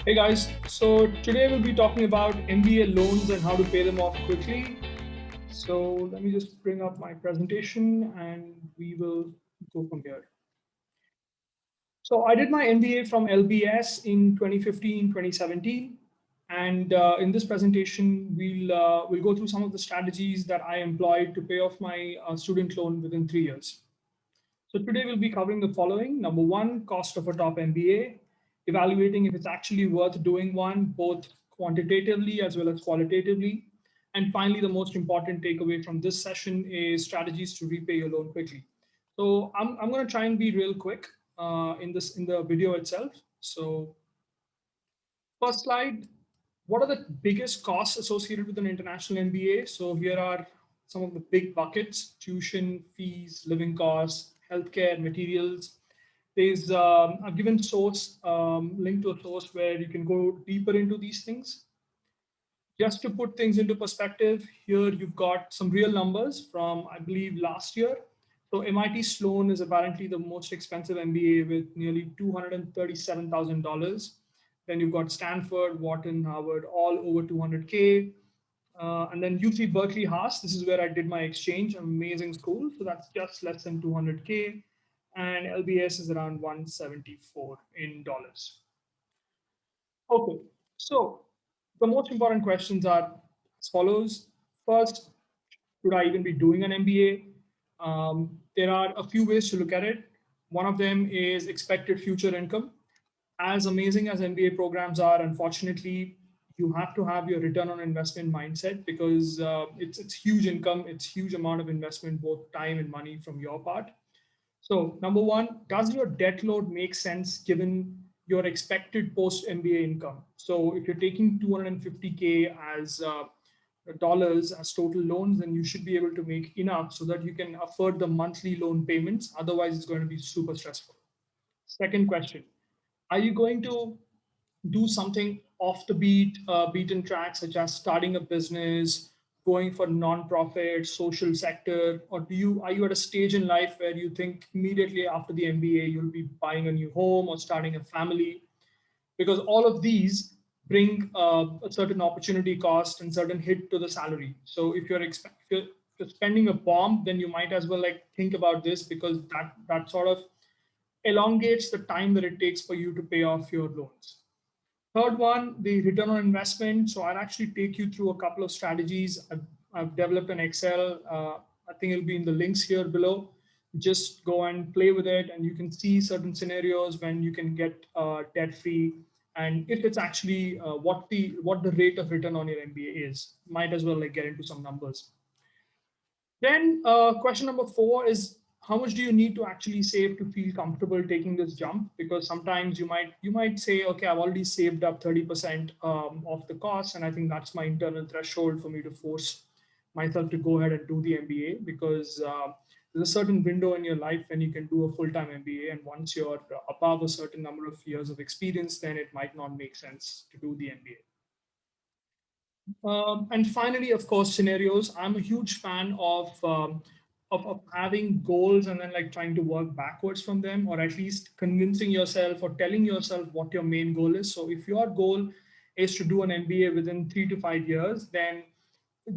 Hey guys, so today we'll be talking about MBA loans and how to pay them off quickly. So let me just bring up my presentation and we will go from here. So I did my MBA from LBS in 2015, 2017. And in this presentation, we'll go through some of the strategies that I employed to pay off my student loan within 3 years. So today we'll be covering the following. Number one, cost of a top MBA, evaluating if it's actually worth doing one, both quantitatively as well as qualitatively. And finally, the most important takeaway from this session is strategies to repay your loan quickly. So I'm going to try and be real quick in the video itself. So first slide, what are the biggest costs associated with an international MBA? So here are some of the big buckets: tuition, fees, living costs, healthcare, materials. I've given source link to a source where you can go deeper into these things. Just to put things into perspective, here you've got some real numbers from, I believe, last year. So MIT Sloan is apparently the most expensive MBA with nearly $237,000. Then you've got Stanford, Wharton, Harvard, all over 200K. And then UC Berkeley Haas, this is where I did my exchange, amazing school. So that's just less than 200K. And LBS is around 174 in dollars. Okay, so the most important questions are as follows. First, should I even be doing an MBA? There are a few ways to look at it. One of them is expected future income. As amazing as MBA programs are, unfortunately, you have to have your return on investment mindset because it's huge income, it's huge amount of investment, both time and money from your part. So number one, does your debt load make sense given your expected post MBA income? So if you're taking 250K as dollars as total loans, then you should be able to make enough so that you can afford the monthly loan payments. Otherwise, it's going to be super stressful. Second question, are you going to do something off the beaten track, such as starting a business, going for non-profit, social sector, or are you at a stage in life where you think immediately after the MBA you'll be buying a new home or starting a family? Because all of these bring a certain opportunity cost and certain hit to the salary. So if you're spending a bomb, then you might as well like think about this because that sort of elongates the time that it takes for you to pay off your loans. Third one, the return on investment. So I'll actually take you through a couple of strategies. I've developed an Excel. I think it'll be in the links here below. Just go and play with it, and you can see certain scenarios when you can get debt free, and if it's actually what the rate of return on your MBA is. Might as well like get into some numbers. Then question number four is how much do you need to actually save to feel comfortable taking this jump? Because sometimes you might say, okay, I've already saved up 30% of the cost, and I think that's my internal threshold for me to force myself to go ahead and do the MBA because there's a certain window in your life when you can do a full-time MBA, and once you're above a certain number of years of experience, then it might not make sense to do the MBA. And finally, of course, scenarios. I'm a huge fan of having goals and then like trying to work backwards from them, or at least convincing yourself or telling yourself what your main goal is. So if your goal is to do an MBA within 3 to 5 years, then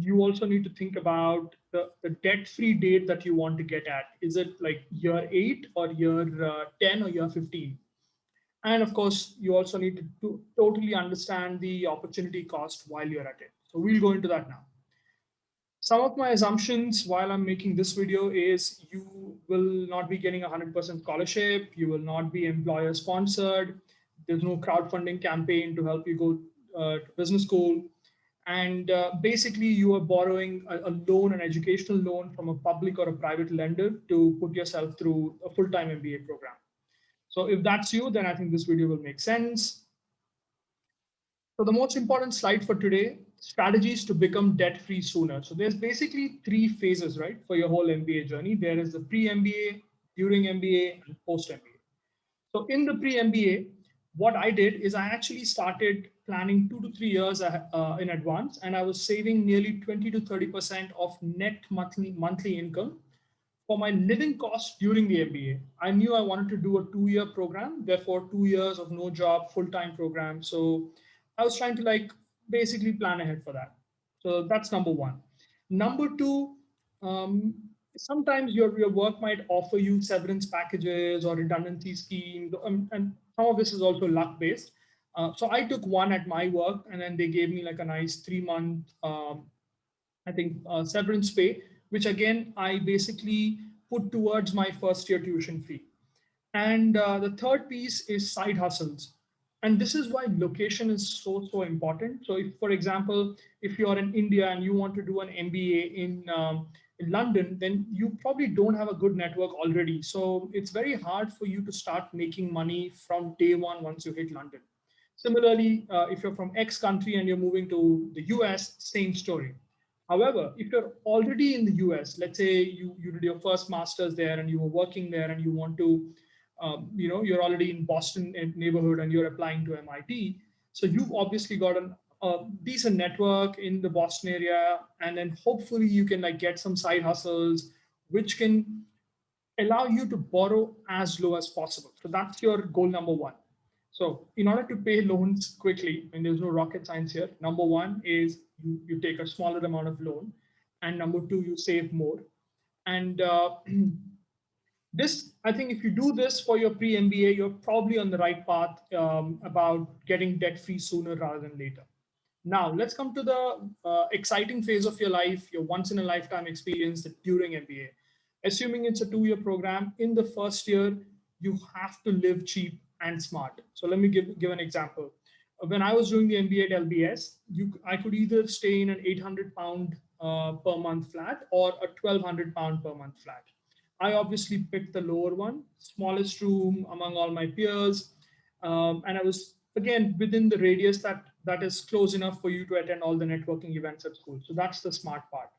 you also need to think about the debt-free date that you want to get at. Is it like year 8 or year 10 or year 15? And of course, you also need to totally understand the opportunity cost while you're at it. So we'll go into that now. Some of my assumptions while I'm making this video is you will not be getting 100% scholarship. You will not be employer sponsored. There's no crowdfunding campaign to help you go to business school. And basically, you are borrowing a loan, an educational loan from a public or a private lender to put yourself through a full-time MBA program. So if that's you, then I think this video will make sense. So the most important slide for today, strategies to become debt-free sooner. So there's basically three phases, right, for your whole MBA journey. There is the pre-MBA, during MBA, and post-MBA. So in the pre-MBA, what I did is I actually started planning 2 to 3 years in advance, and I was saving nearly 20 to 30% of net monthly income for my living costs during the MBA. I knew I wanted to do a 2-year program, therefore 2 years of no job, full-time program. So I was trying to like basically plan ahead for that. So that's number one. Number two, um, sometimes your work might offer you severance packages or redundancy schemes, and some of this is also luck based. So I took one at my work, and then they gave me like a nice 3 month I think severance pay, which again I basically put towards my first year tuition fee. And the third piece is side hustles. And this is why location is so important. So, if, for example, if you're in India and you want to do an MBA in London, then you probably don't have a good network already. So, it's very hard for you to start making money from day one once you hit London. Similarly, if you're from X country and you're moving to the US, same story. However, if you're already in the US, let's say you did your first master's there and you were working there and you want to, you're already in Boston neighborhood and you're applying to MIT. So you've obviously got a decent network in the Boston area. And then hopefully you can like get some side hustles, which can allow you to borrow as low as possible. So that's your goal number one. So in order to pay loans quickly, and there's no rocket science here, number one is you take a smaller amount of loan, and number two, you save more. And this, I think, if you do this for your pre-MBA, you're probably on the right path about getting debt-free sooner rather than later. Now, let's come to the exciting phase of your life, your once in a lifetime experience during MBA. Assuming it's a 2-year program, in the first year, you have to live cheap and smart. So let me give an example. When I was doing the MBA at LBS, I could either stay in an 800 pound per month flat or a 1200 pound per month flat. I obviously picked the lower one, smallest room among all my peers. And I was, again, within the radius that is close enough for you to attend all the networking events at school. So that's the smart part.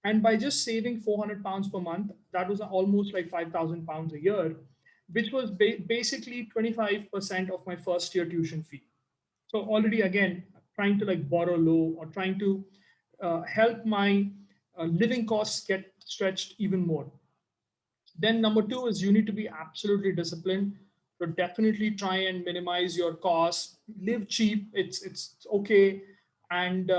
And by just saving 400 pounds per month, that was almost like 5,000 pounds a year, which was basically 25% of my first year tuition fee. So already, again, trying to like borrow low or trying to help my living costs get stretched even more. Then number two is you need to be absolutely disciplined. So definitely try and minimize your costs. Live cheap. It's okay, and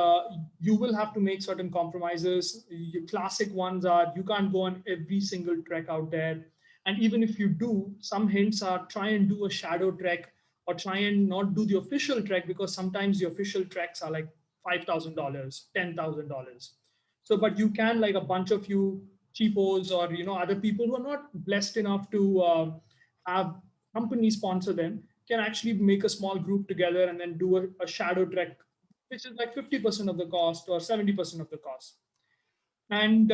you will have to make certain compromises. Your classic ones are you can't go on every single trek out there, and even if you do, some hints are try and do a shadow trek or try and not do the official trek because sometimes the official treks are like $5,000, $10,000. So, but you can like a bunch of you cheapos or other people who are not blessed enough to have company sponsor them can actually make a small group together and then do a shadow trek, which is like 50% of the cost or 70% of the cost. And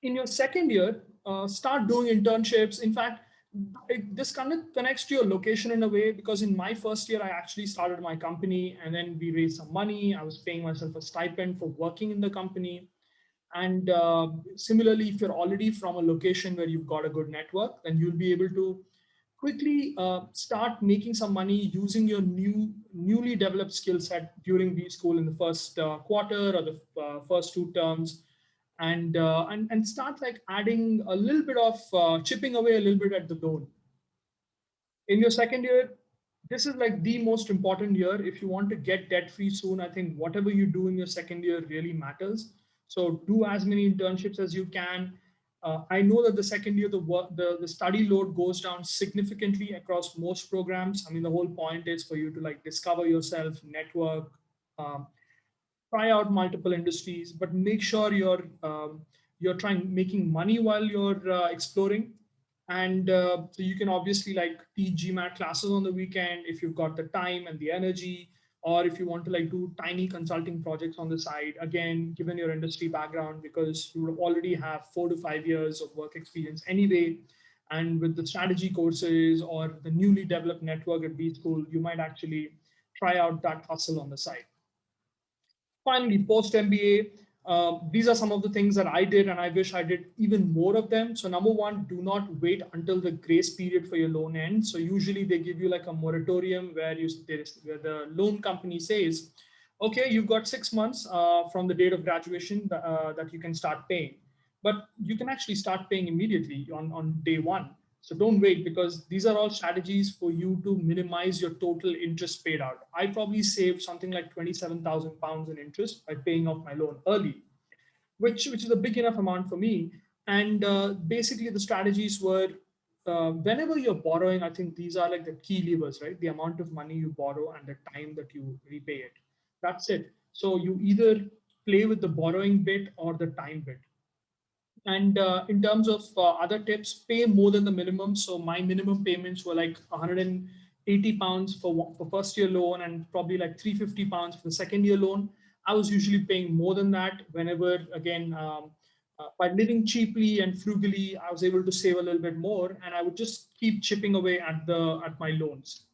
in your second year, start doing internships. In fact, this kind of connects to your location in a way because in my first year, I actually started my company and then we raised some money. I was paying myself a stipend for working in the company. And similarly, if you're already from a location where you've got a good network, then you'll be able to quickly start making some money using your newly developed skill set during B school in the first quarter or the first 2 terms, and start like adding a little bit of chipping away a little bit at the loan. In your second year, this is like the most important year. If you want to get debt free soon, I think whatever you do in your second year really matters. So do as many internships as you can. I know that the second year, the study load goes down significantly across most programs. I mean, the whole point is for you to like discover yourself, network, um, try out multiple industries, but make sure you're trying making money while you're exploring. And so you can obviously like teach GMAT classes on the weekend if you've got the time and the energy, or if you want to like do tiny consulting projects on the side. Again, given your industry background, because you would already have 4 to 5 years of work experience anyway. And with the strategy courses or the newly developed network at B School, you might actually try out that hustle on the side. Finally, post MBA, these are some of the things that I did, and I wish I did even more of them. So, number one, do not wait until the grace period for your loan ends. So, usually they give you like a moratorium where where the loan company says, okay, you've got 6 months from the date of graduation that you can start paying. but you can actually start paying immediately on day one. So don't wait, because these are all strategies for you to minimize your total interest paid out. I probably saved something like £27,000 in interest by paying off my loan early, which is a big enough amount for me. And basically, the strategies were, whenever you're borrowing, I think these are like the key levers, right? The amount of money you borrow and the time that you repay it. That's it. So you either play with the borrowing bit or the time bit. And in terms of other tips, pay more than the minimum. So my minimum payments were like £180 for first year loan, and probably like £350 for the second year loan. I was usually paying more than that whenever, again, by living cheaply and frugally, I was able to save a little bit more, and I would just keep chipping away at my loans.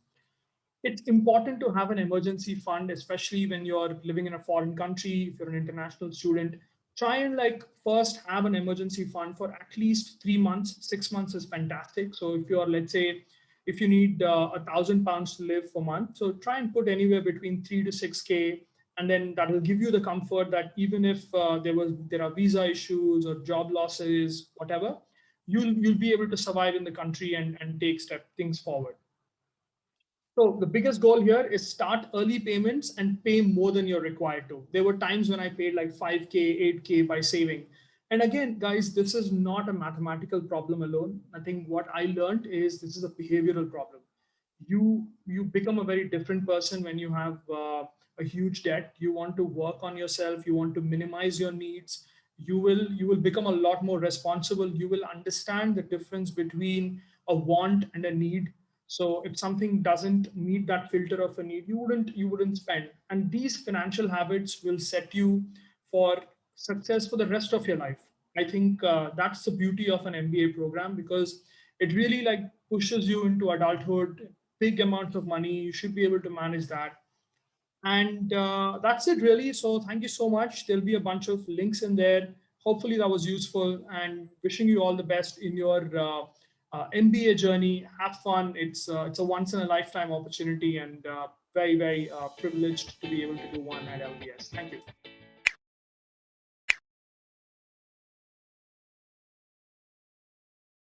It's important to have an emergency fund, especially when you're living in a foreign country. If you're an international student, try and like first have an emergency fund for at least 3 months. 6 months is fantastic. So if you're, let's say, if you need £1,000 to live for a month, so try and put anywhere between 3 to 6K, and then that will give you the comfort that even if there are visa issues or job losses, whatever, you'll be able to survive in the country and take things forward. So the biggest goal here is start early payments and pay more than you're required to. There were times when I paid like 5K, 8K by saving. And again, guys, this is not a mathematical problem alone. I think what I learned is this is a behavioral problem. You become a very different person when you have a huge debt. You want to work on yourself. You want to minimize your needs. You will become a lot more responsible. You will understand the difference between a want and a need. So if something doesn't meet that filter of a need, you wouldn't spend. And these financial habits will set you for success for the rest of your life. I think that's the beauty of an MBA program, because it really like pushes you into adulthood. Big amounts of money, you should be able to manage that. And that's it, really. So thank you so much. There'll be a bunch of links in there. Hopefully that was useful, and wishing you all the best in your MBA journey. Have fun. It's a once in a lifetime opportunity, and very, very privileged to be able to do one at LBS. Thank you.